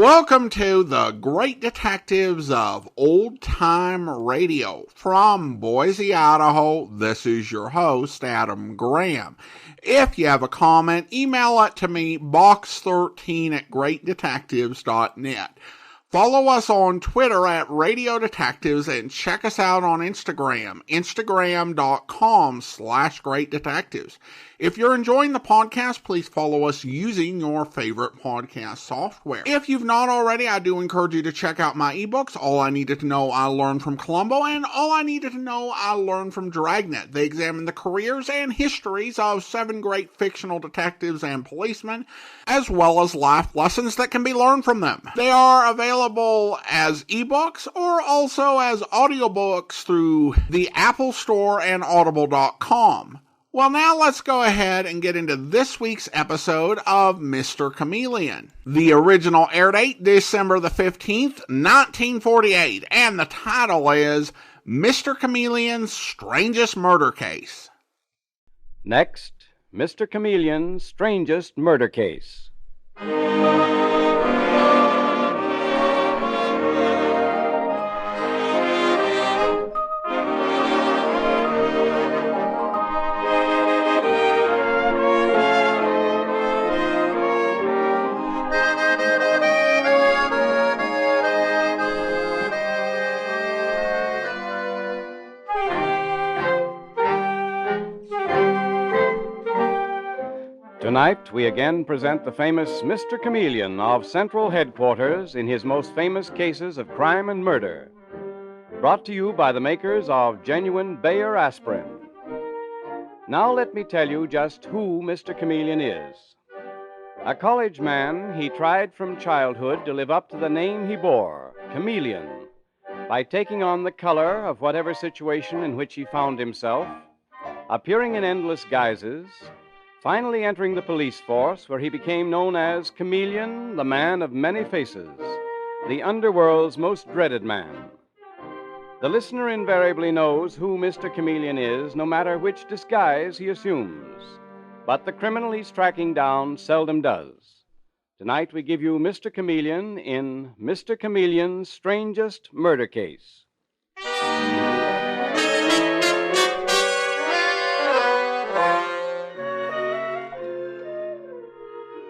Welcome to the Great Detectives of Old Time Radio. From Boise, Idaho, this is your host, Adam Graham. If you have a comment, email it to me, box13@greatdetectives.net. Follow us on Twitter at Radio Detectives and check us out on Instagram, instagram.com/Great Detectives. If you're enjoying the podcast, please follow us using your favorite podcast software. If you've not already, I do encourage you to check out my ebooks, All I Needed to Know I Learned from Columbo and All I Needed to Know I Learned from Dragnet. They examine the careers and histories of 7 great fictional detectives and policemen, as well as life lessons that can be learned from them. They are available as ebooks or also as audiobooks through the Apple Store and audible.com. Well, now let's go ahead and get into this week's episode of Mr. Chameleon. The original air date, December the 15th, 1948, and the title is Mr. Chameleon's Strangest Murder Case. Next, Mr. Chameleon's Strangest Murder Case. Tonight, we again present the famous Mr. Chameleon of Central Headquarters in his most famous cases of crime and murder. Brought to you by the makers of genuine Bayer aspirin. Now let me tell you just who Mr. Chameleon is. A college man, he tried from childhood to live up to the name he bore, Chameleon, by taking on the color of whatever situation in which he found himself, appearing in endless guises, finally entering the police force, where he became known as Chameleon, the man of many faces, the underworld's most dreaded man. The listener invariably knows who Mr. Chameleon is, no matter which disguise he assumes. But the criminal he's tracking down seldom does. Tonight we give you Mr. Chameleon in Mr. Chameleon's Strangest Murder Case.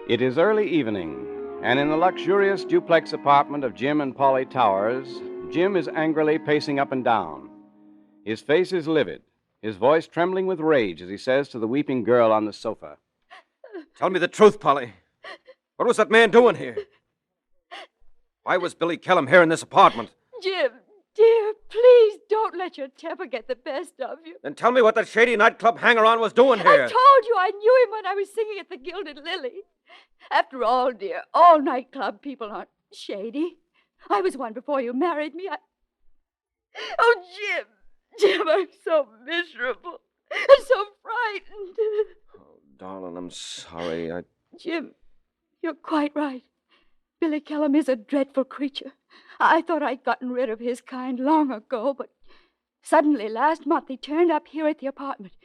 It is early evening, and in the luxurious duplex apartment of Jim and Polly Towers, Jim is angrily pacing up and down. His face is livid, his voice trembling with rage as he says to the weeping girl on the sofa, "Tell me the truth, Polly. What was that man doing here? Why was Billy Kellum here in this apartment?" Jim, dear, please don't let your temper get the best of you. Then tell me what that shady nightclub hanger-on was doing here. I told you I knew him when I was singing at the Gilded Lily. After all, dear, all nightclub people aren't shady. I was one before you married me. Oh, Jim, I'm so miserable. I'm so frightened. Oh, darling, I'm sorry. Jim, you're quite right. Billy Kellum is a dreadful creature. I thought I'd gotten rid of his kind long ago, but suddenly last month he turned up here at the apartment.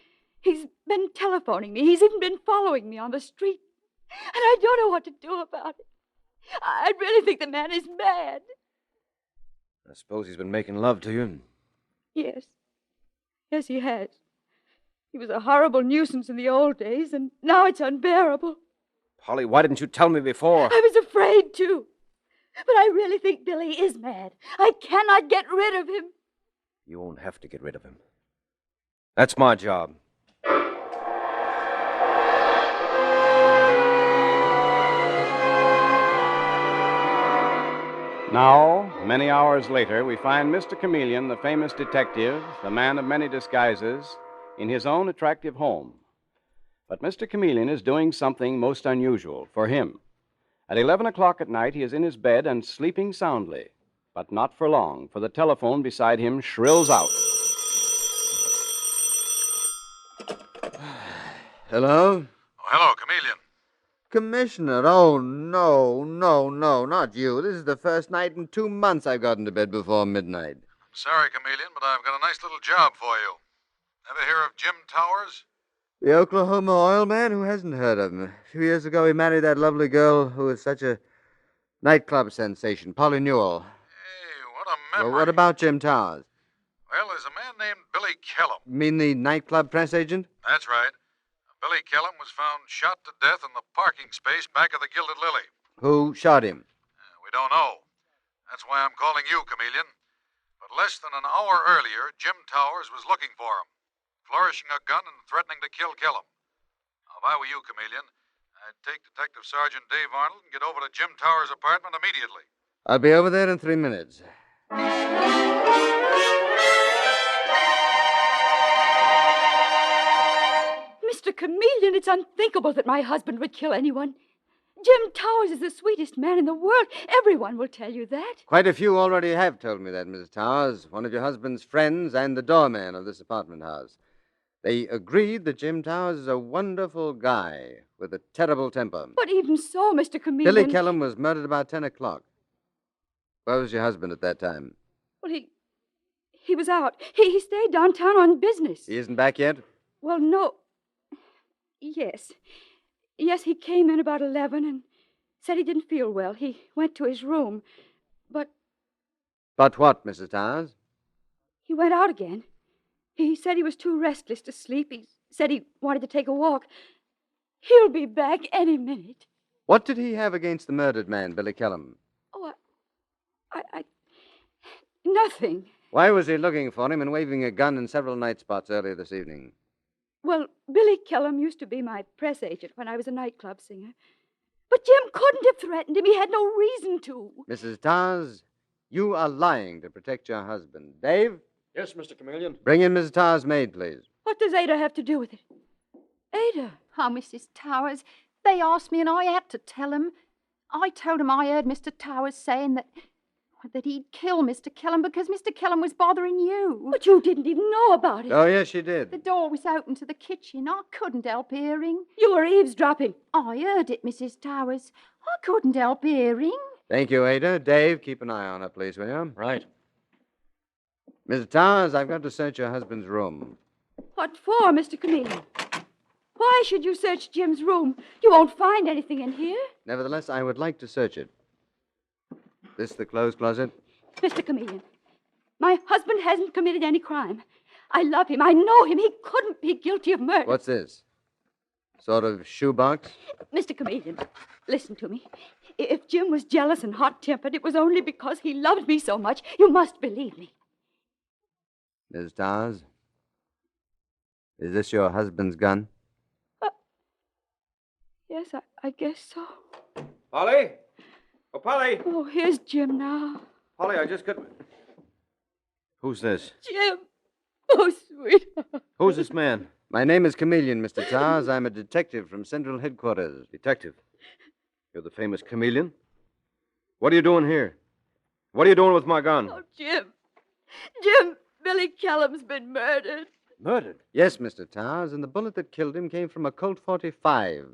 He's been telephoning me. He's even been following me on the street. And I don't know what to do about it. I really think the man is mad. I suppose he's been making love to you. Yes. Yes, he has. He was a horrible nuisance in the old days, and now it's unbearable. Polly, why didn't you tell me before? I was afraid to. But I really think Billy is mad. I cannot get rid of him. You won't have to get rid of him. That's my job. Now, many hours later, we find Mr. Chameleon, the famous detective, the man of many disguises, in his own attractive home. But Mr. Chameleon is doing something most unusual for him. At 11 o'clock at night, he is in his bed and sleeping soundly. But not for long, for the telephone beside him shrills out. Hello? Oh, hello, Chameleon. Commissioner, oh, no, not you. This is the first night in 2 months I've gotten to bed before midnight. I'm sorry, Chameleon, but I've got a nice little job for you. Ever hear of Jim Towers? The Oklahoma oil man? Who hasn't heard of him? A few years ago he married that lovely girl who was such a Nightclub sensation, Polly Newell. Hey, what a Well, memory. what about Jim Towers? Well, there's a man named Billy Kellum. You mean the nightclub press agent? That's right. Billy Kellum was found shot to death in the parking space back of the Gilded Lily. Who shot him? We don't know. That's why I'm calling you, Chameleon. But less than an hour earlier, Jim Towers was looking for him, flourishing a gun and threatening to kill Kellum. Now, if I were you, Chameleon, I'd take Detective Sergeant Dave Arnold and get over to Jim Towers' apartment immediately. I'll be over there in 3 minutes. Mr. Chameleon, it's unthinkable that my husband would kill anyone. Jim Towers is the sweetest man in the world. Everyone will tell you that. Quite a few already have told me that, Mrs. Towers. One of your husband's friends and the doorman of this apartment house. They agreed that Jim Towers is a wonderful guy with a terrible temper. But even so, Mr. Chameleon... Billy Kellum was murdered about 10 o'clock. Where was your husband at that time? Well, he was out. He stayed downtown on business. He isn't back yet? Well, no. Yes. Yes, he came in about 11 and said he didn't feel well. He went to his room. But But what, Mrs. Towers? he went out again. He said he was too restless to sleep. He said he wanted to take a walk. He'll be back any minute. What did he have against the murdered man, Billy Kellum? Oh, nothing. Why was he looking for him and waving a gun in several night spots earlier this evening? Well, Billy Kellum used to be my press agent when I was a nightclub singer. But Jim couldn't have threatened him. He had no reason to. Mrs. Towers, you are lying to protect your husband. Dave? Yes, Mr. Chameleon. Bring in Mrs. Towers' maid, please. What does Ada have to do with it? Ada? Oh, Mrs. Towers, they asked me and I had to tell them. I told them I heard Mr. Towers saying that he'd kill Mr. Kellum because Mr. Kellum was bothering you. But you didn't even know about it. Oh, yes, she did. The door was open to the kitchen. I couldn't help hearing. You were eavesdropping. I heard it, Mrs. Towers. I couldn't help hearing. Thank you, Ada. Dave, keep an eye on her, please, will you? Right. Mrs. Towers, I've got to search your husband's room. What for, Mr. Chameleon? Why should you search Jim's room? You won't find anything in here. Nevertheless, I would like to search it. This the clothes closet? Mr. Chameleon, my husband hasn't committed any crime. I love him. I know him. He couldn't be guilty of murder. What's this? Sort of shoebox? Mr. Chameleon, listen to me. If Jim was jealous and hot-tempered, it was only because he loved me so much. You must believe me. Mrs. Towers? Is this your husband's gun? Yes, I guess so. Polly? Oh, Polly! Oh, here's Jim now. Polly, I just couldn't... Who's this? Jim. Oh, sweetheart. Who's this man? My name is Chameleon, Mr. Towers. I'm a detective from Central Headquarters. Detective. You're the famous Chameleon? What are you doing here? What are you doing with my gun? Oh, Jim. Jim, Billy Kellum's been murdered. Murdered? Yes, Mr. Towers, and the bullet that killed him came from a Colt 45.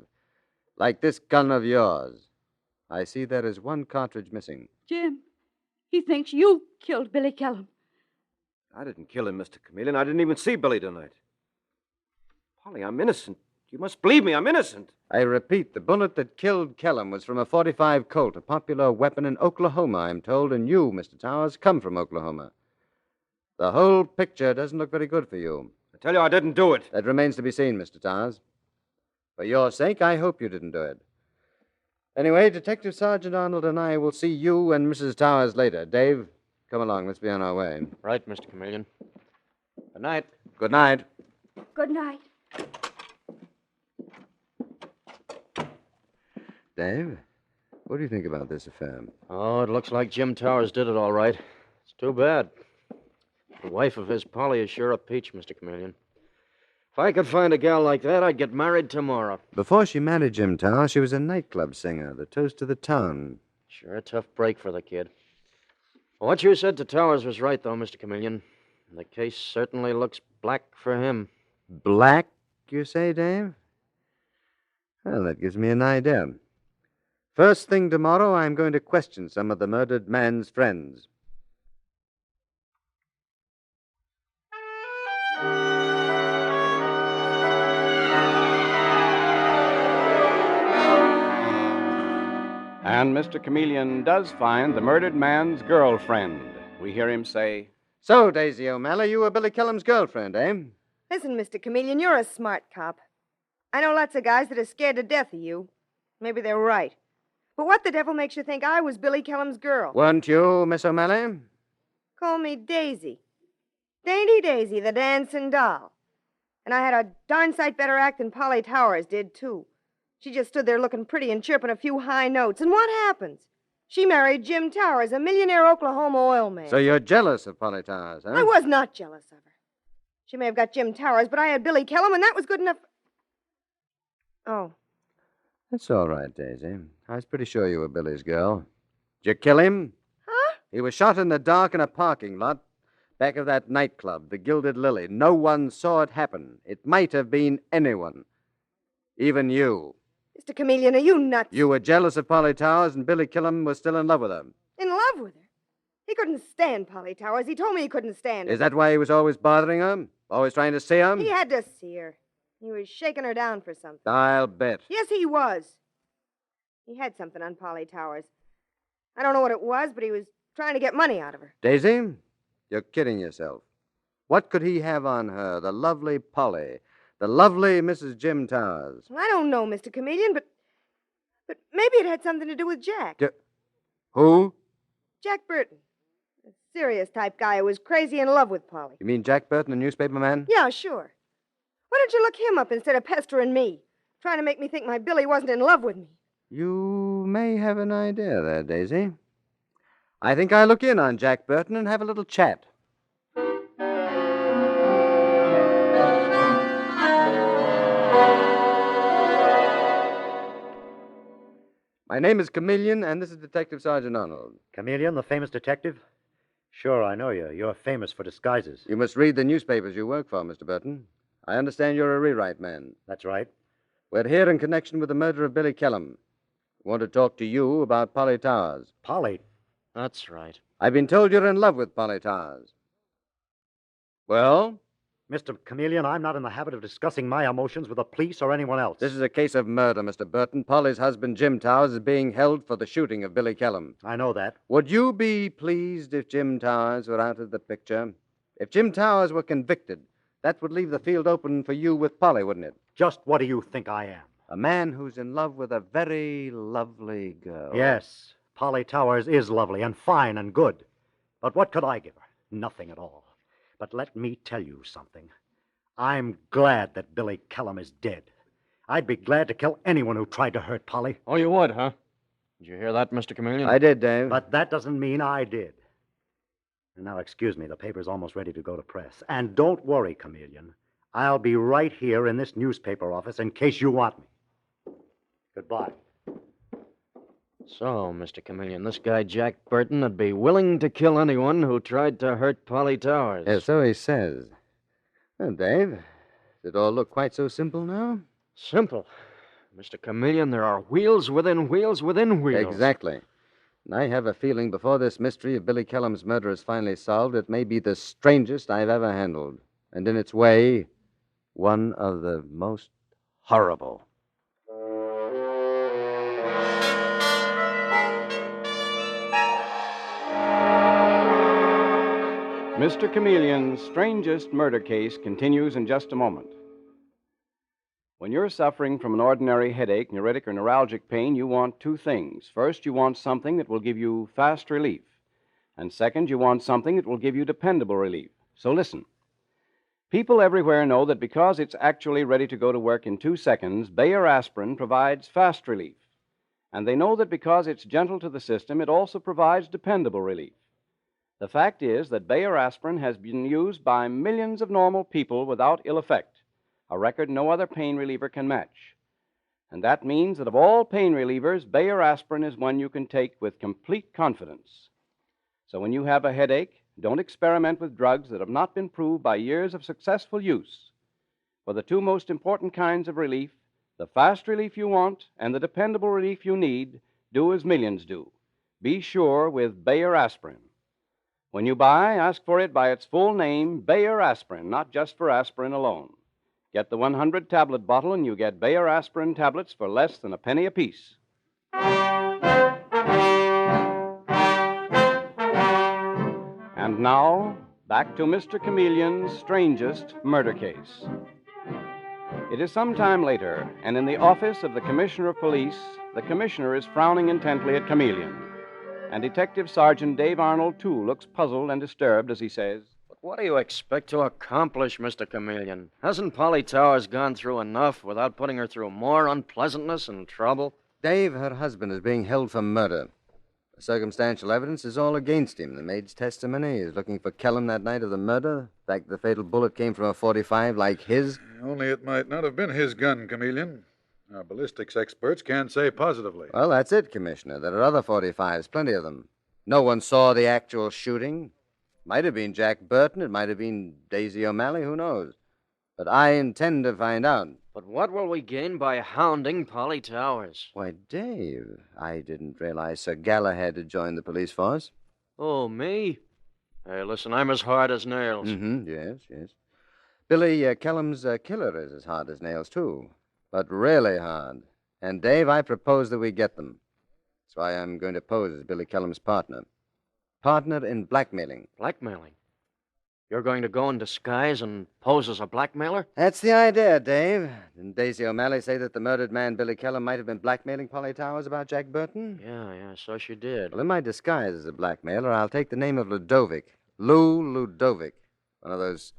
Like this gun of yours. I see there is one cartridge missing. Jim, he thinks you killed Billy Kellum. I didn't kill him, Mr. Chameleon. I didn't even see Billy tonight. Polly, I'm innocent. You must believe me, I'm innocent. I repeat, the bullet that killed Kellum was from a 45 Colt, a popular weapon in Oklahoma, I'm told, and you, Mr. Towers, come from Oklahoma. The whole picture doesn't look very good for you. I tell you, I didn't do it. That remains to be seen, Mr. Towers. For your sake, I hope you didn't do it. Anyway, Detective Sergeant Arnold and I will see you and Mrs. Towers later. Dave, come along. Let's be on our way. Right, Mr. Chameleon. Good night. Good night. Good night. Dave, what do you think about this affair? Oh, it looks like Jim Towers did it all right. It's too bad. The wife of his Polly is sure a peach, Mr. Chameleon. If I could find a gal like that, I'd get married tomorrow. Before she married Jim Towers, she was a nightclub singer, the toast of the town. Sure a tough break for the kid. Well, what you said to Towers was right, though, Mr. Chameleon. The case certainly looks black for him. Black, you say, Dave? Well, that gives me an idea. First thing tomorrow, I'm going to question some of the murdered man's friends. And Mr. Chameleon does find the murdered man's girlfriend. We hear him say, So, Daisy O'Malley, you were Billy Killam's girlfriend, eh? Listen, Mr. Chameleon, you're a smart cop. I know lots of guys that are scared to death of you. Maybe they're right. But what the devil makes you think I was Billy Killam's girl? Weren't you, Miss O'Malley? Call me Daisy. Dainty Daisy, the dancing doll. And I had a darn sight better act than Polly Towers did, too. She just stood there looking pretty and chirping a few high notes. And what happens? She married Jim Towers, a millionaire Oklahoma oil man. So you're jealous of Polly Towers, huh? I was not jealous of her. She may have got Jim Towers, but I had Billy Killam, and that was good enough. Oh. That's all right, Daisy. I was pretty sure you were Billy's girl. Did you kill him? Huh? He was shot in the dark in a parking lot back of that nightclub, the Gilded Lily. No one saw it happen. It might have been anyone. Even you. Mr. Chameleon, are you nuts? You were jealous of Polly Towers, and Billy Killam was still in love with her. In love with her? He couldn't stand Polly Towers. He told me he couldn't stand her. Is that why he was always bothering her? Always trying to see her? He had to see her. He was shaking her down for something. I'll bet. Yes, he was. He had something on Polly Towers. I don't know what it was, but he was trying to get money out of her. Daisy, you're kidding yourself. What could he have on her, the lovely Polly, the lovely Mrs. Jim Towers? Well, I don't know, Mr. Chameleon, but maybe it had something to do with Jack. Who? Jack Burton. A serious type guy who was crazy in love with Polly. You mean Jack Burton, the newspaper man? Yeah, sure. Why don't you look him up instead of pestering me? Trying to make me think my Billy wasn't in love with me. You may have an idea there, Daisy. I think I'll look in on Jack Burton and have a little chat. My name is Chameleon, and this is Detective Sergeant Arnold. Chameleon, the famous detective? Sure, I know you. You're famous for disguises. You must read the newspapers you work for, Mr. Burton. I understand you're a rewrite man. That's right. We're here in connection with the murder of Billy Killam. We want to talk to you about Polly Towers. Polly? That's right. I've been told you're in love with Polly Towers. Well? Mr. Chameleon, I'm not in the habit of discussing my emotions with the police or anyone else. This is a case of murder, Mr. Burton. Polly's husband, Jim Towers, is being held for the shooting of Billy Killam. I know that. Would you be pleased if Jim Towers were out of the picture? If Jim Towers were convicted, that would leave the field open for you with Polly, wouldn't it? Just what do you think I am? A man who's in love with a very lovely girl. Yes, Polly Towers is lovely and fine and good. But what could I give her? Nothing at all. But let me tell you something. I'm glad that Billy Killam is dead. I'd be glad to kill anyone who tried to hurt Polly. Oh, you would, huh? Did you hear that, Mr. Chameleon? I did, Dave. But that doesn't mean I did. And now, excuse me, the paper's almost ready to go to press. And don't worry, Chameleon. I'll be right here in this newspaper office in case you want me. Goodbye. So, Mr. Chameleon, this guy Jack Burton would be willing to kill anyone who tried to hurt Polly Towers. Yes, so he says. Well, Dave, does it all look quite so simple now? Simple. Mr. Chameleon, there are wheels within wheels within wheels. Exactly. And I have a feeling before this mystery of Billy Killam's murder is finally solved, it may be the strangest I've ever handled. And in its way, one of the most horrible. Mr. Chameleon's strangest murder case continues in just a moment. When you're suffering from an ordinary headache, neuritic, or neuralgic pain, you want two things. First, you want something that will give you fast relief. And second, you want something that will give you dependable relief. So listen. People everywhere know that because it's actually ready to go to work in 2 seconds, Bayer aspirin provides fast relief. And they know that because it's gentle to the system, it also provides dependable relief. The fact is that Bayer aspirin has been used by millions of normal people without ill effect, a record no other pain reliever can match. And that means that of all pain relievers, Bayer aspirin is one you can take with complete confidence. So when you have a headache, don't experiment with drugs that have not been proved by years of successful use. For the two most important kinds of relief, the fast relief you want and the dependable relief you need, do as millions do. Be sure with Bayer aspirin. When you buy, ask for it by its full name, Bayer aspirin, not just for aspirin alone. Get the 100-tablet bottle and you get Bayer aspirin tablets for less than a penny apiece. And now, back to Mr. Chameleon's strangest murder case. It is some time later, and in the office of the Commissioner of Police, the Commissioner is frowning intently at Chameleon. And Detective Sergeant Dave Arnold, too, looks puzzled and disturbed as he says, But what do you expect to accomplish, Mr. Chameleon? Hasn't Polly Towers gone through enough without putting her through more unpleasantness and trouble? Dave, her husband, is being held for murder. The circumstantial evidence is all against him. The maid's testimony is looking for Kellum that night of the murder. The fact the fatal bullet came from a .45 like his. Only it might not have been his gun, Chameleon. Our ballistics experts can't say positively. Well, that's it, Commissioner. There are other .45s, plenty of them. No one saw the actual shooting. Might have been Jack Burton. It might have been Daisy O'Malley. Who knows? But I intend to find out. But what will we gain by hounding Polly Towers? Why, Dave, I didn't realize Sir Galahad had joined the police force. Oh, me? Hey, listen, I'm as hard as nails. Yes. Billy Kellum's killer is as hard as nails, too. But really hard. And, Dave, I propose that we get them. That's why I'm going to pose as Billy Kellum's partner. Partner in blackmailing. Blackmailing? You're going to go in disguise and pose as a blackmailer? That's the idea, Dave. Didn't Daisy O'Malley say that the murdered man, Billy Kellum, might have been blackmailing Polly Towers about Jack Burton? Yeah, so she did. Well, in my disguise as a blackmailer, I'll take the name of Ludovic. Ludovic. One of those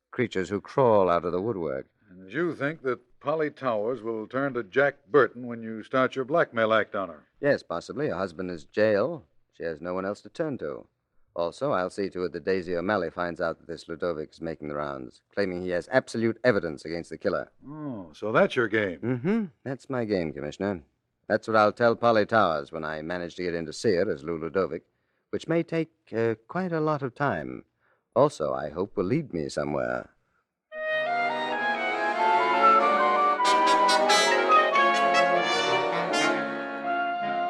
creatures who crawl out of the woodwork. And you think that Polly Towers will turn to Jack Burton when you start your blackmail act on her? Yes, possibly. Her husband is jail. She has no one else to turn to. Also, I'll see to it that Daisy O'Malley finds out that this Ludovic is making the rounds, claiming he has absolute evidence against the killer. Oh, so that's your game. That's my game, Commissioner. That's what I'll tell Polly Towers when I manage to get in to see her as Ludovic, which may take quite a lot of time. Also, I hope will lead me somewhere.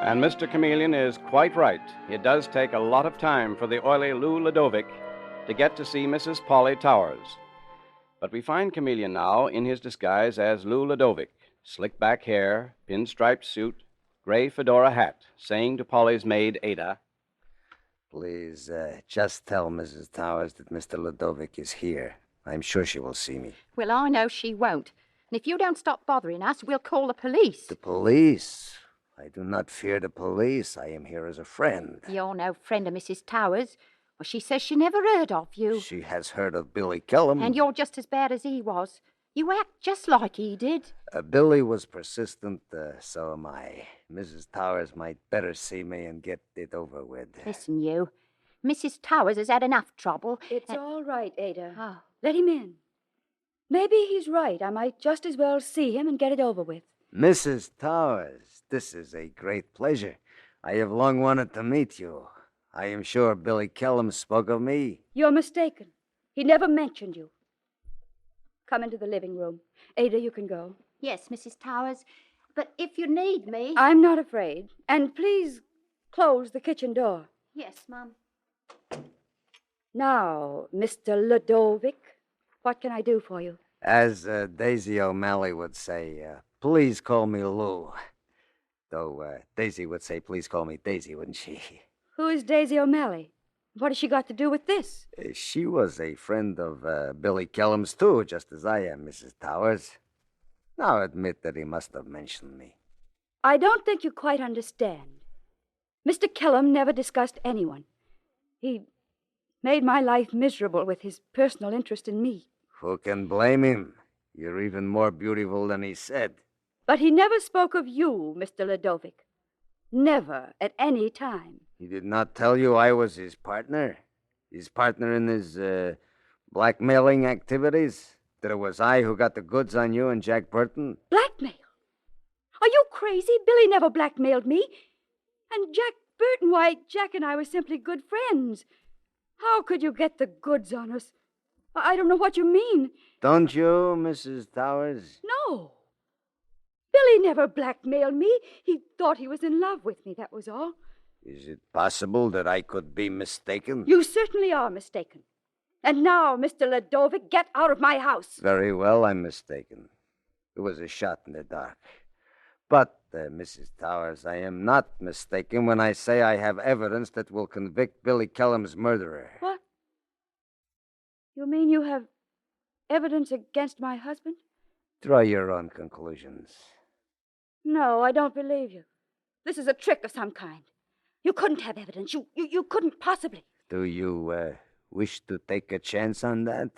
And Mr. Chameleon is quite right. It does take a lot of time for the oily Lou Ludovic to get to see Mrs. Polly Towers. But we find Chameleon now in his disguise as Lou Ludovic. Slick back hair, pinstriped suit, gray fedora hat, saying to Polly's maid, Ada, Please, just tell Mrs. Towers that Mr. Ludovic is here. I'm sure she will see me. Well, I know she won't. And if you don't stop bothering us, we'll call the police. The police? I do not fear the police. I am here as a friend. You're no friend of Mrs. Towers. Well, she says she never heard of you. She has heard of Billy Kellum. And you're just as bad as he was. You act just like he did. Billy was persistent, so am I. Mrs. Towers might better see me and get it over with. Listen, you. Mrs. Towers has had enough trouble. It's all right, Ada. Oh. Let him in. Maybe he's right. I might just as well see him and get it over with. Mrs. Towers, this is a great pleasure. I have long wanted to meet you. I am sure Billy Kellum spoke of me. You're mistaken. He never mentioned you. Come into the living room. Ada, you can go. Yes, Mrs. Towers. But if you need me... I'm not afraid. And please close the kitchen door. Yes, Mum. Now, Mr. Ludovic, what can I do for you? As Daisy O'Malley would say, please call me Lou. Though Daisy would say, please call me Daisy, wouldn't she? Who is Daisy O'Malley? What has she got to do with this? She was a friend of Billy Kellum's, too, just as I am, Mrs. Towers. Now admit that he must have mentioned me. I don't think you quite understand. Mr. Kellum never discussed anyone. He made my life miserable with his personal interest in me. Who can blame him? You're even more beautiful than he said. But he never spoke of you, Mr. Ludovic. Never, at any time. He did not tell you I was his partner? His partner in his blackmailing activities? That it was I who got the goods on you and Jack Burton? Blackmail? Are you crazy? Billy never blackmailed me. And Jack Burton, why, Jack and I were simply good friends. How could you get the goods on us? I don't know what you mean. Don't you, Mrs. Towers? No. Billy never blackmailed me. He thought he was in love with me, that was all. Is it possible that I could be mistaken? You certainly are mistaken. And now, Mr. Ludovic, get out of my house. Very well, I'm mistaken. It was a shot in the dark. But, Mrs. Towers, I am not mistaken when I say I have evidence that will convict Billy Kellum's murderer. What? You mean you have evidence against my husband? Draw your own conclusions. No, I don't believe you. This is a trick of some kind. You couldn't have evidence. You couldn't possibly. Do you wish to take a chance on that?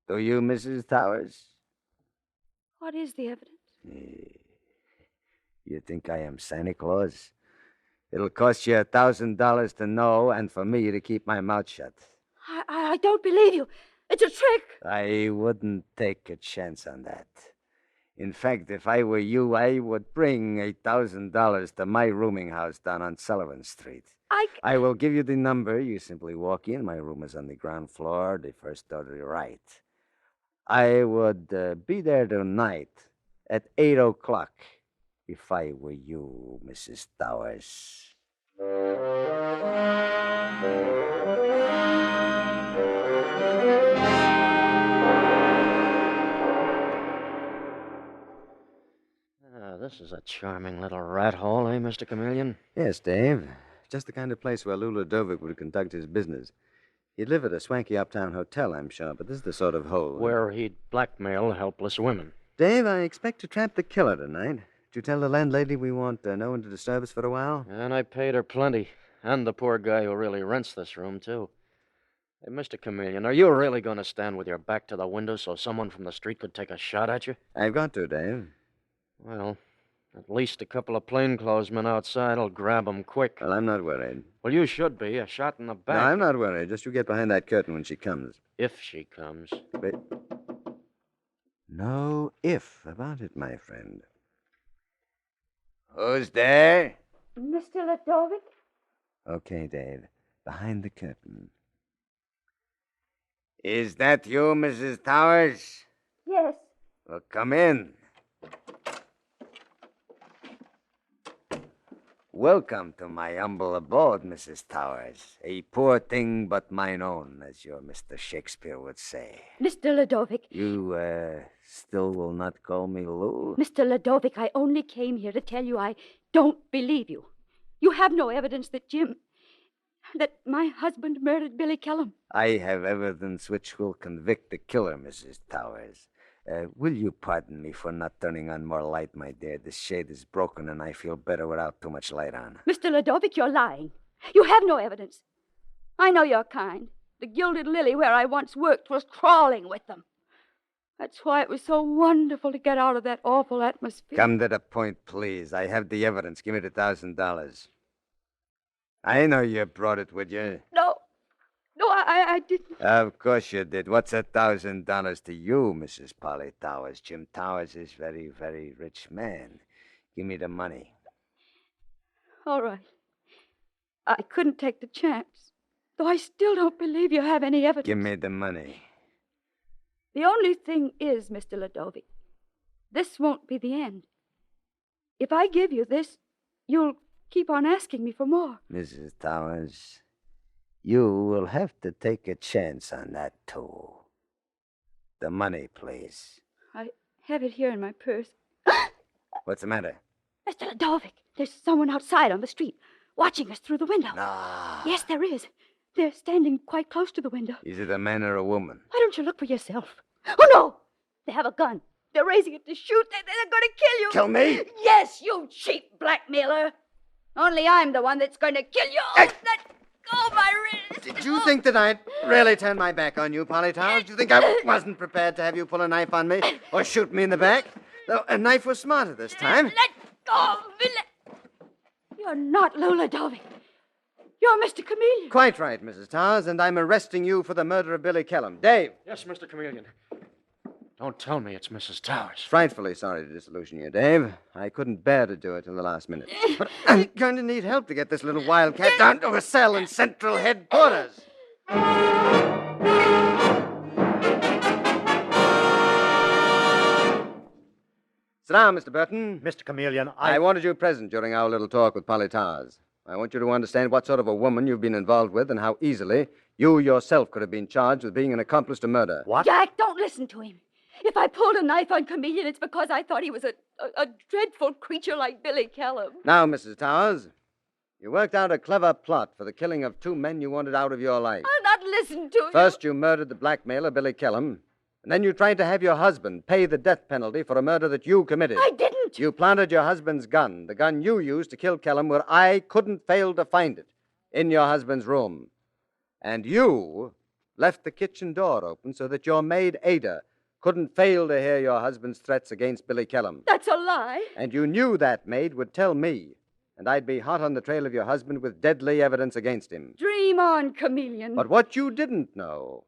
Do you, Mrs. Towers? What is the evidence? You think I am Santa Claus? It'll cost you $1,000 to know and for me to keep my mouth shut. I don't believe you. It's a trick. I wouldn't take a chance on that. In fact, if I were you, I would bring $8,000 to my rooming house down on Sullivan Street. I will give you the number. You simply walk in. My room is on the ground floor, the first door to the right. I would be there tonight at 8 o'clock if I were you, Mrs. Towers. This is a charming little rat hole, eh, Mr. Chameleon? Yes, Dave. Just the kind of place where Lou Ludovic would conduct his business. He'd live at a swanky uptown hotel, I'm sure, but this is the sort of hole. Where he'd blackmail helpless women. Dave, I expect to trap the killer tonight. Did you tell the landlady we want no one to disturb us for a while? And I paid her plenty. And the poor guy who really rents this room, too. Hey, Mr. Chameleon, are you really going to stand with your back to the window so someone from the street could take a shot at you? I've got to, Dave. Well, at least a couple of plainclothesmen outside will grab him quick. Well, I'm not worried. Well, you should be. A shot in the back. No, I'm not worried. Just you get behind that curtain when she comes. If she comes. But no if about it, my friend. Who's there? Mr. Ludovic? Okay, Dave. Behind the curtain. Is that you, Mrs. Towers? Yes. Well, come in. Welcome to my humble abode, Mrs. Towers. A poor thing but mine own, as your Mr. Shakespeare would say. Mr. Ludovic. You, still will not call me Lou? Mr. Ludovic, I only came here to tell you I don't believe you. You have no evidence that my husband murdered Billy Kellum. I have evidence which will convict the killer, Mrs. Towers. Will you pardon me for not turning on more light, my dear? The shade is broken and I feel better without too much light on. Mr. Ludovic, you're lying. You have no evidence. I know you're kind. The Gilded Lily, where I once worked, was crawling with them. That's why it was so wonderful to get out of that awful atmosphere. Come to the point, please. I have the evidence. Give me the $1,000. I know you brought it with you. No, I didn't. Of course you did. What's $1,000 to you, Mrs. Polly Towers? Jim Towers is very, very rich man. Give me the money. All right. I couldn't take the chance, though I still don't believe you have any evidence. Give me the money. The only thing is, Mr. Ludovic, this won't be the end. If I give you this, you'll keep on asking me for more. Mrs. Towers, you will have to take a chance on that, too. The money, please. I have it here in my purse. What's the matter? Mr. Ludovic, there's someone outside on the street, watching us through the window. No. Yes, there is. They're standing quite close to the window. Is it a man or a woman? Why don't you look for yourself? Oh, no! They have a gun. They're raising it to shoot. They're going to kill you. Kill me? Yes, you cheap blackmailer. Only I'm the one that's going to kill you. Hey. Let go of my wrist. Did you think that I'd really turn my back on you, Polly Towers? Do you think I wasn't prepared to have you pull a knife on me or shoot me in the back? Though a knife was smarter this time. Let go of me. You're not Lou Ludovic. You're Mr. Chameleon. Quite right, Mrs. Towers, and I'm arresting you for the murder of Billy Kellum. Dave. Yes, Mr. Chameleon. Don't tell me it's Mrs. Towers. Frightfully sorry to disillusion you, Dave. I couldn't bear to do it till the last minute. But I'm going to need help to get this little wildcat down to a cell in Central Headquarters. Sit down, Mr. Burton. Mr. Chameleon, I wanted you present during our little talk with Polly Towers. I want you to understand what sort of a woman you've been involved with and how easily you yourself could have been charged with being an accomplice to murder. What? Jack, don't listen to him. If I pulled a knife on Chameleon, it's because I thought he was a dreadful creature like Billy Kellum. Now, Mrs. Towers, you worked out a clever plot for the killing of two men you wanted out of your life. I'll not listen to you. First, you murdered the blackmailer, Billy Kellum. And then you tried to have your husband pay the death penalty for a murder that you committed. I didn't. You planted your husband's gun, the gun you used to kill Kellum, where I couldn't fail to find it, in your husband's room. And you left the kitchen door open so that your maid, Ada, couldn't fail to hear your husband's threats against Billy Kellum. That's a lie. And you knew that maid would tell me, and I'd be hot on the trail of your husband with deadly evidence against him. Dream on, Chameleon. But what you didn't know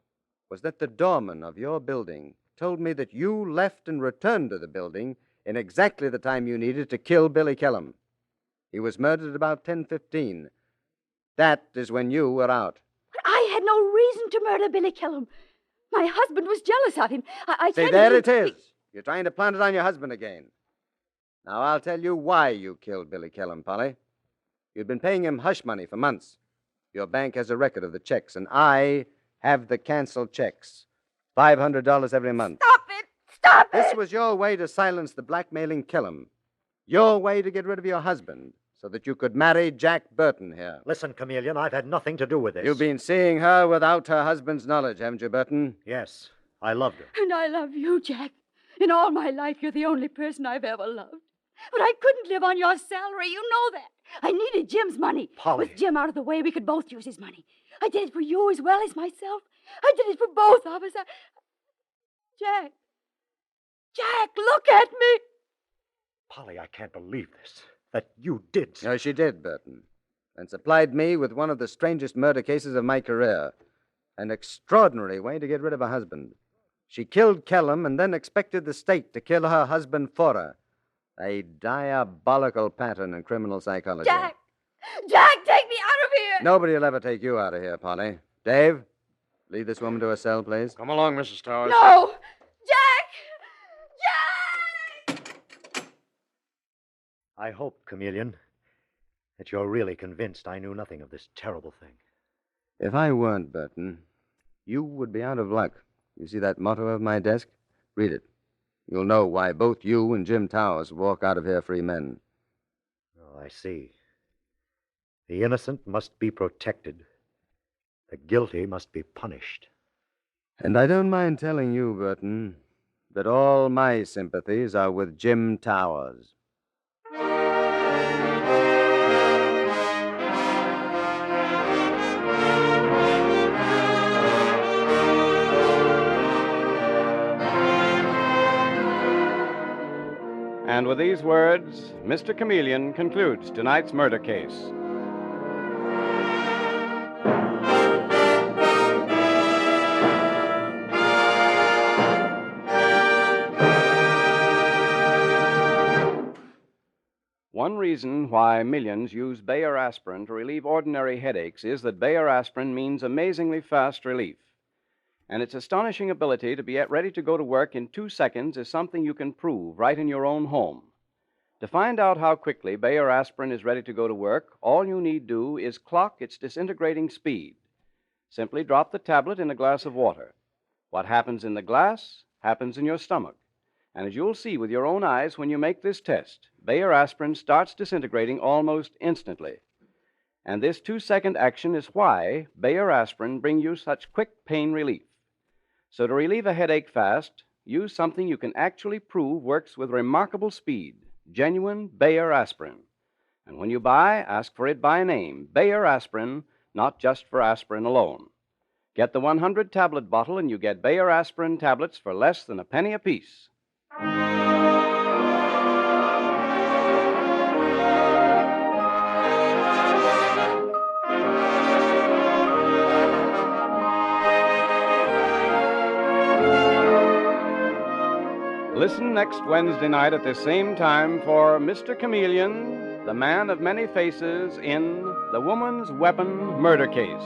was that the doorman of your building told me that you left and returned to the building in exactly the time you needed to kill Billy Kellum. He was murdered at about 10:15. That is when you were out. I had no reason to murder Billy Kellum. My husband was jealous of him. I See, can't... there it is. You're trying to plant it on your husband again. Now, I'll tell you why you killed Billy Kellum, Polly. You'd been paying him hush money for months. Your bank has a record of the checks, and I have the canceled checks. $500 every month. Stop it! Stop it! This was your way to silence the blackmailing Kellum. Your way to get rid of your husband so that you could marry Jack Burton here. Listen, Chameleon, I've had nothing to do with this. You've been seeing her without her husband's knowledge, haven't you, Burton? Yes, I loved her. And I love you, Jack. In all my life, you're the only person I've ever loved. But I couldn't live on your salary. You know that. I needed Jim's money. Polly. With Jim out of the way, we could both use his money. I did it for you as well as myself. I did it for both of us. Jack. Jack, look at me. Polly, I can't believe this. That you did. No, she did, Burton. And supplied me with one of the strangest murder cases of my career. An extraordinary way to get rid of a husband. She killed Kellum and then expected the state to kill her husband for her. A diabolical pattern in criminal psychology. Jack! Jack, take me out of here! Nobody will ever take you out of here, Polly. Dave, lead this woman to her cell, please. Come along, Mrs. Towers. No! Jack! I hope, Chameleon, that you're really convinced I knew nothing of this terrible thing. If I weren't, Burton, you would be out of luck. You see that motto of my desk? Read it. You'll know why both you and Jim Towers walk out of here free men. Oh, I see. The innocent must be protected. The guilty must be punished. And I don't mind telling you, Burton, that all my sympathies are with Jim Towers. And with these words, Mr. Chameleon concludes tonight's murder case. One reason why millions use Bayer aspirin to relieve ordinary headaches is that Bayer aspirin means amazingly fast relief. And its astonishing ability to be ready to go to work in 2 seconds is something you can prove right in your own home. To find out how quickly Bayer aspirin is ready to go to work, all you need do is clock its disintegrating speed. Simply drop the tablet in a glass of water. What happens in the glass happens in your stomach. And as you'll see with your own eyes when you make this test, Bayer aspirin starts disintegrating almost instantly. And this 2-second action is why Bayer aspirin brings you such quick pain relief. So to relieve a headache fast, use something you can actually prove works with remarkable speed, genuine Bayer aspirin. And when you buy, ask for it by name, Bayer aspirin, not just for aspirin alone. Get the 100-tablet bottle and you get Bayer aspirin tablets for less than a penny apiece. Listen next Wednesday night at this same time for Mr. Chameleon, the man of many faces in The Woman's Weapon Murder Case.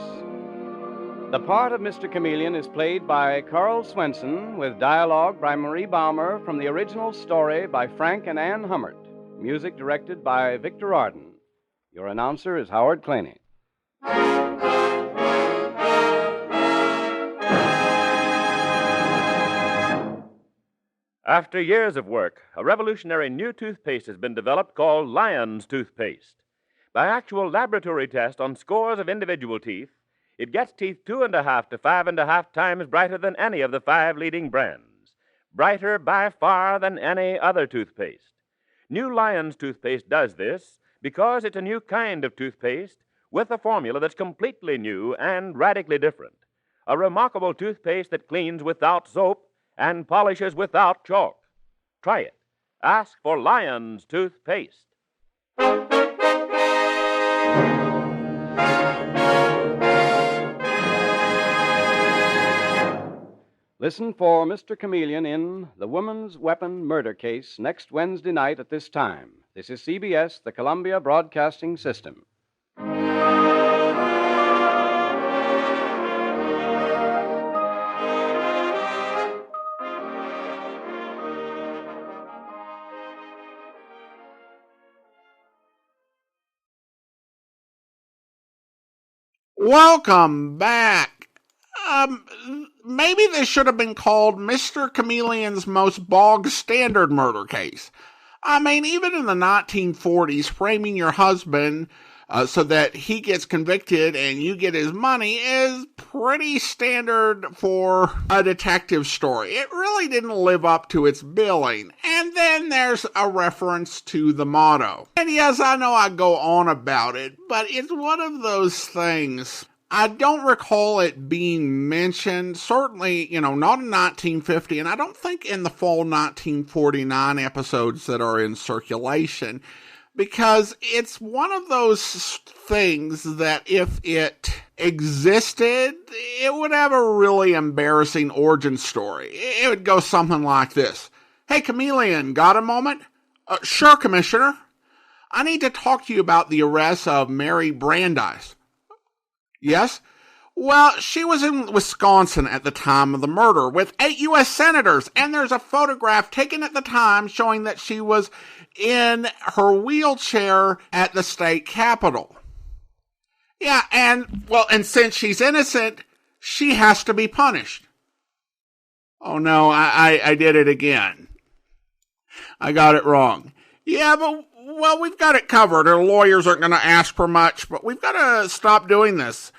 The part of Mr. Chameleon is played by Karl Swenson with dialogue by Marie Baumer from the original story by Frank and Ann Hummert. Music directed by Victor Arden. Your announcer is Howard Claney. After years of work, a revolutionary new toothpaste has been developed called Lion's Toothpaste. By actual laboratory test on scores of individual teeth, It gets teeth 2.5 to 5.5 times brighter than any of the 5 leading brands. Brighter by far than any other toothpaste. New Lion's toothpaste does this because it's a new kind of toothpaste with a formula that's completely new and radically different. A remarkable toothpaste that cleans without soap and polishes without chalk. Try it. Ask for Lion's toothpaste. Listen for Mr. Chameleon in The Woman's Weapon Murder Case next Wednesday night at this time. This is CBS, the Columbia Broadcasting System. Welcome back. Maybe this should have been called Mr. Chameleon's most bog standard murder case. I mean, even in the 1940s, framing your husband so that he gets convicted and you get his money is pretty standard for a detective story. It really didn't live up to its billing. And then there's a reference to the motto. And yes, I know I go on about it, but it's one of those things. I don't recall it being mentioned, certainly, not in 1950, and I don't think in the fall 1949 episodes that are in circulation, because it's one of those things that if it existed, it would have a really embarrassing origin story. It would go something like this. Hey, Chameleon, got a moment? Sure, Commissioner. I need to talk to you about the arrest of Mary Brandeis. Yes? Well, she was in Wisconsin at the time of the murder with 8 U.S. senators, and there's a photograph taken at the time showing that she was in her wheelchair at the state capitol. Yeah, and since she's innocent, she has to be punished. Oh no, I did it again. I got it wrong. Yeah, but we've got it covered. Our lawyers aren't going to ask for much, but we've got to stop doing this.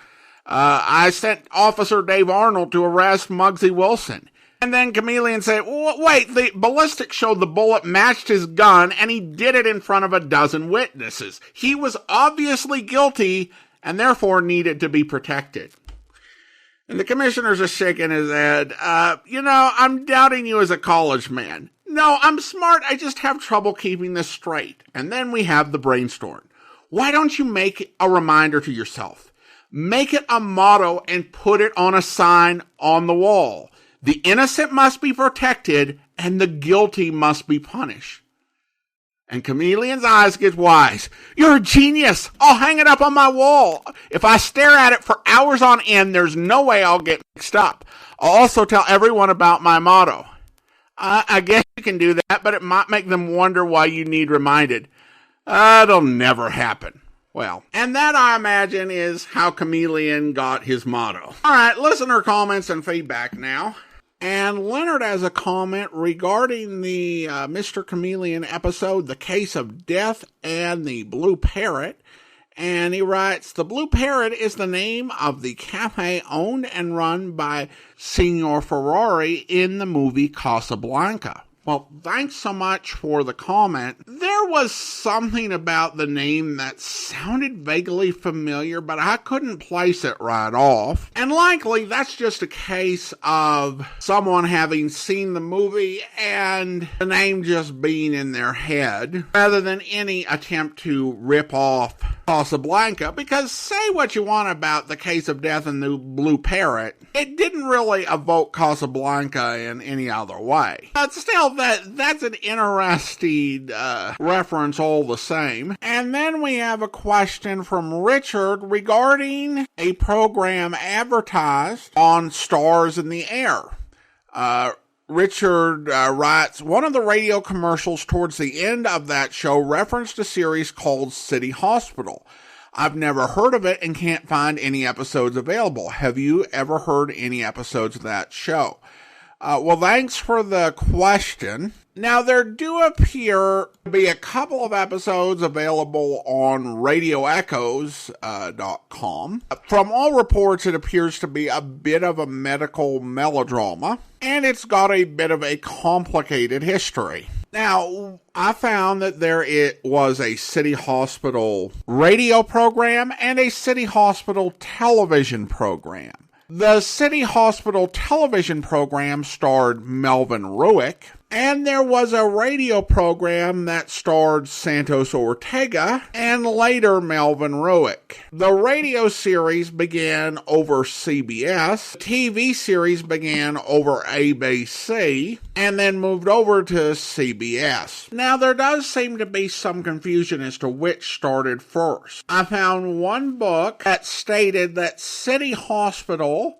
I sent Officer Dave Arnold to arrest Muggsy Wilson. And then Chameleon said, wait, the ballistics showed the bullet matched his gun, and he did it in front of a dozen witnesses. He was obviously guilty, and therefore needed to be protected. And the commissioner's just shaking his head. I'm doubting you as a college man. No, I'm smart. I just have trouble keeping this straight. And then we have the brainstorm. Why don't you make a reminder to yourself? Make it a motto and put it on a sign on the wall. The innocent must be protected and the guilty must be punished. And Chameleon's eyes get wise. You're a genius. I'll hang it up on my wall. If I stare at it for hours on end, there's no way I'll get mixed up. I'll also tell everyone about my motto. I guess you can do that, but it might make them wonder why you need reminded. It'll never happen. Well, and that, I imagine, is how Chameleon got his motto. All right, listener comments and feedback now. And Leonard has a comment regarding the Mr. Chameleon episode, The Case of Death and the Blue Parrot. And he writes, the Blue Parrot is the name of the cafe owned and run by Signor Ferrari in the movie Casablanca. Well, thanks so much for the comment. There was something about the name that sounded vaguely familiar, but I couldn't place it right off. And likely that's just a case of someone having seen the movie and the name just being in their head, rather than any attempt to rip off Casablanca, because say what you want about The Case of Death and the Blue Parrot, it didn't really evoke Casablanca in any other way. But still, that's an interesting reference all the same. And then we have a question from Richard regarding a program advertised on Stars in the Air. Richard writes, one of the radio commercials towards the end of that show referenced a series called City Hospital. I've never heard of it and can't find any episodes available. Have you ever heard any episodes of that show? Well, thanks for the question. Now, there do appear to be a couple of episodes available on RadioEchoes.com. From all reports, it appears to be a bit of a medical melodrama, and it's got a bit of a complicated history. Now, I found that there was a City Hospital radio program and a City Hospital television program. The City Hospital television program starred Melvin Ruick, and there was a radio program that starred Santos Ortega and later Melvin Ruick. The radio series began over CBS, the TV series began over ABC, and then moved over to CBS. Now, there does seem to be some confusion as to which started first. I found one book that stated that City Hospital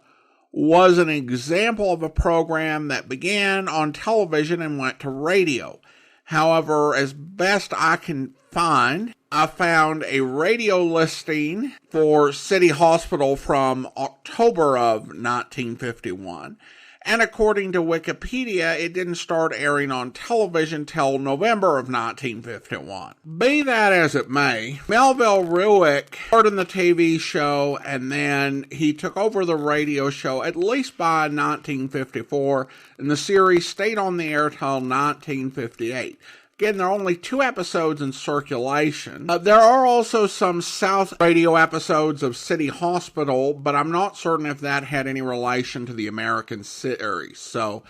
was an example of a program that began on television and went to radio. However, as best I can find, I found a radio listing for City Hospital from October of 1951. And according to Wikipedia, it didn't start airing on television till November of 1951. Be that as it may, Melvin Ruick started in the TV show, and then he took over the radio show at least by 1954, and the series stayed on the air till 1958. Again, there are only 2 episodes in circulation. There are also some South radio episodes of City Hospital, but I'm not certain if that had any relation to the American series. So,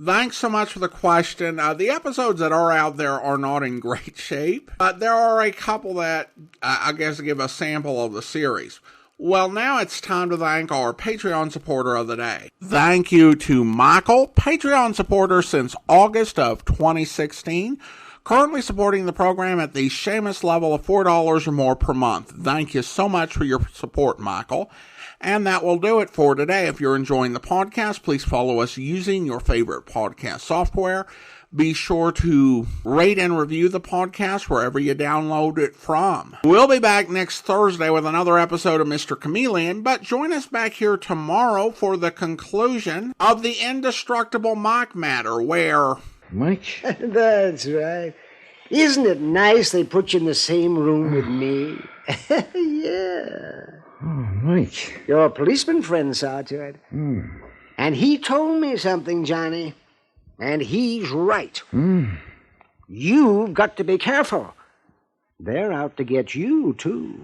thanks so much for the question. The episodes that are out there are not in great shape. There are a couple that, I guess, give a sample of the series. Well, now it's time to thank our Patreon supporter of the day. Thank you to Michael, Patreon supporter since August of 2016. Currently supporting the program at the Seamus level of $4 or more per month. Thank you so much for your support, Michael. And that will do it for today. If you're enjoying the podcast, please follow us using your favorite podcast software. Be sure to rate and review the podcast wherever you download it from. We'll be back next Thursday with another episode of Mr. Chameleon, but join us back here tomorrow for the conclusion of the Indestructible Mike matter, where... Mike? That's right. Isn't it nice they put you in the same room with me? Yeah. Oh, Mike. Your policeman friend saw to it. And he told me something, Johnny. And he's right. You've got to be careful. They're out to get you, too.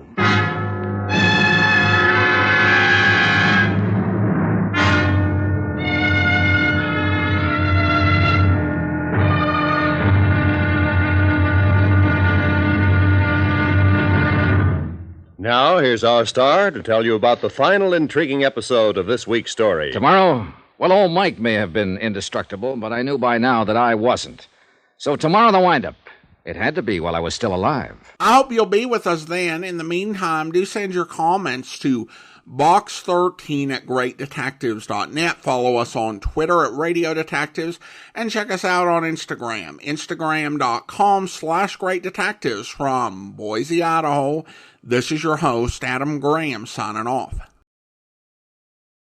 Now, here's our star to tell you about the final intriguing episode of this week's story. Tomorrow? Well, old Mike may have been indestructible, but I knew by now that I wasn't. So tomorrow, the wind-up. It had to be while I was still alive. I hope you'll be with us then. In the meantime, do send your comments to box13@greatdetectives.net. Follow us on Twitter at Radio Detectives, and check us out on Instagram, instagram.com/greatdetectives. From Boise, Idaho, this is your host, Adam Graham, signing off.